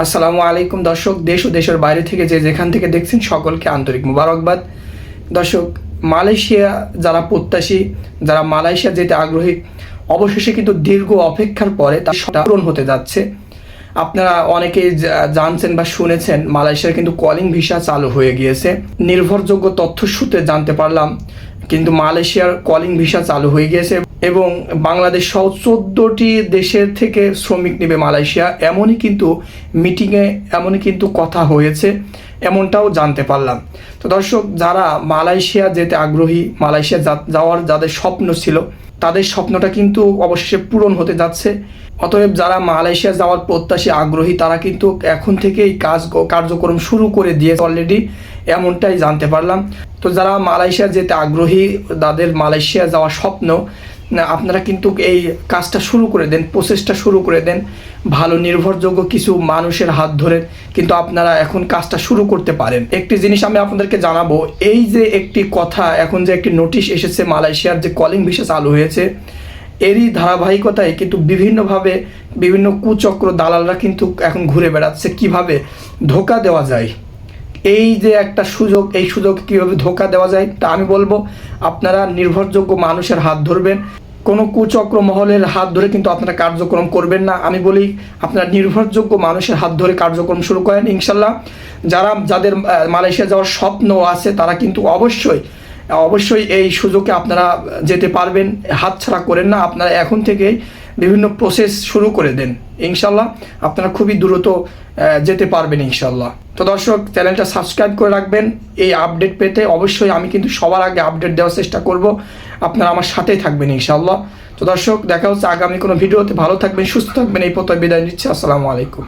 আসসালামু আলাইকুম দর্শক, দেশ ও দেশের বাইরে থেকে যেখান থেকে দেখছেন সকলকে আন্তরিক মুবারকবাদ। দর্শক, মালয়েশিয়া যারা প্রত্যাশী, যারা মালয়েশিয়া যেতে আগ্রহী, অবশেষে কিন্তু দীর্ঘ অপেক্ষার পরে তা পূরণ হতে যাচ্ছে। আপনারা অনেকেই জানছেন বা শুনেছেন, মালয়েশিয়ার কিন্তু কলিং ভিসা চালু হয়ে গিয়েছে। নির্ভরযোগ্য তথ্য সূত্রে জানতে পারলাম কিন্তু মালয়েশিয়ার কলিং ভিসা চালু হয়ে গিয়েছে এবং বাংলাদেশ সহ 14টি দেশের থেকে শ্রমিক নেবে মালয়েশিয়া, এমনই কিন্তু কথা হয়েছে, এমনটাও জানতে পারলাম। তো দর্শক, যারা মালয়েশিয়া যেতে আগ্রহী, মালয়েশিয়া যাওয়ার যাদের স্বপ্ন ছিল, তাদের স্বপ্নটা কিন্তু অবশেষে পূরণ হতে যাচ্ছে। অতএব যারা মালয়েশিয়া যাওয়ার প্রত্যাশী আগ্রহী, তারা কিন্তু এখন থেকেই কার্যক্রম শুরু করে দিয়েছে অলরেডি, এমনটাই জানতে পারলাম। তো যারা মালয়েশিয়া যেতে আগ্রহী, তাদের মালয়েশিয়া যাওয়ার স্বপ্ন, আপনারা কিন্তু এই কাজটা শুরু করে দেন, প্রসেসটা শুরু করে দেন। ভালো নির্ভরযোগ্য কিছু মানুষের হাত ধরে কিন্তু আপনারা এখন কাজটা শুরু করতে পারেন। একটি জিনিস আমি আপনাদেরকে জানাবো, এই যে একটি কথা, এখন যে একটি নোটিশ এসেছে মালয়েশিয়ার যে কলিং ভিসা চালু হয়েছে, এরই ধারাবাহিকতায় কিন্তু বিভিন্নভাবে বিভিন্ন কুচক্র দালালরা কিন্তু এখন ঘুরে বেড়াচ্ছে কিভাবে ধোঁকা দেওয়া যায়। এই যে একটা সুযোগ, এই সুযোগে কীভাবে ধোঁকা দেওয়া যায় তা আমি বলবো, আপনারা নির্ভরযোগ্য মানুষের হাত ধরবেন, কোনো কুচক্র মহলের হাত ধরে কিন্তু আপনারা কার্যক্রম করবেন না। আমি বলি, আপনারা নির্ভরযোগ্য মানুষের হাত ধরে কার্যক্রম শুরু করেন। ইনশাল্লাহ যাদের মালয়েশিয়া যাওয়ার স্বপ্ন আছে, তারা কিন্তু অবশ্যই এই সুযোগে আপনারা যেতে পারবেন, হাতছাড়া করেন না। আপনারা এখন থেকেই বিভিন্ন প্রসেস শুরু করে দেন, ইনশাল্লাহ আপনারা খুবই দ্রুত যেতে পারবেন ইনশাল্লাহ। তো দর্শক, চ্যানেলটা সাবস্ক্রাইব করে রাখবেন এই আপডেট পেতে। অবশ্যই আমি কিন্তু সবার আগে আপডেট দেওয়ার চেষ্টা করব, আপনারা আমার সাথেই থাকবেন ইনশাল্লাহ। তো দর্শক, দেখা হচ্ছে আগামী কোনো ভিডিওতে। ভালো থাকবেন, সুস্থ থাকবেন, এই প্রত্যয় বিদায় নিচ্ছি। আসসালামু আলাইকুম।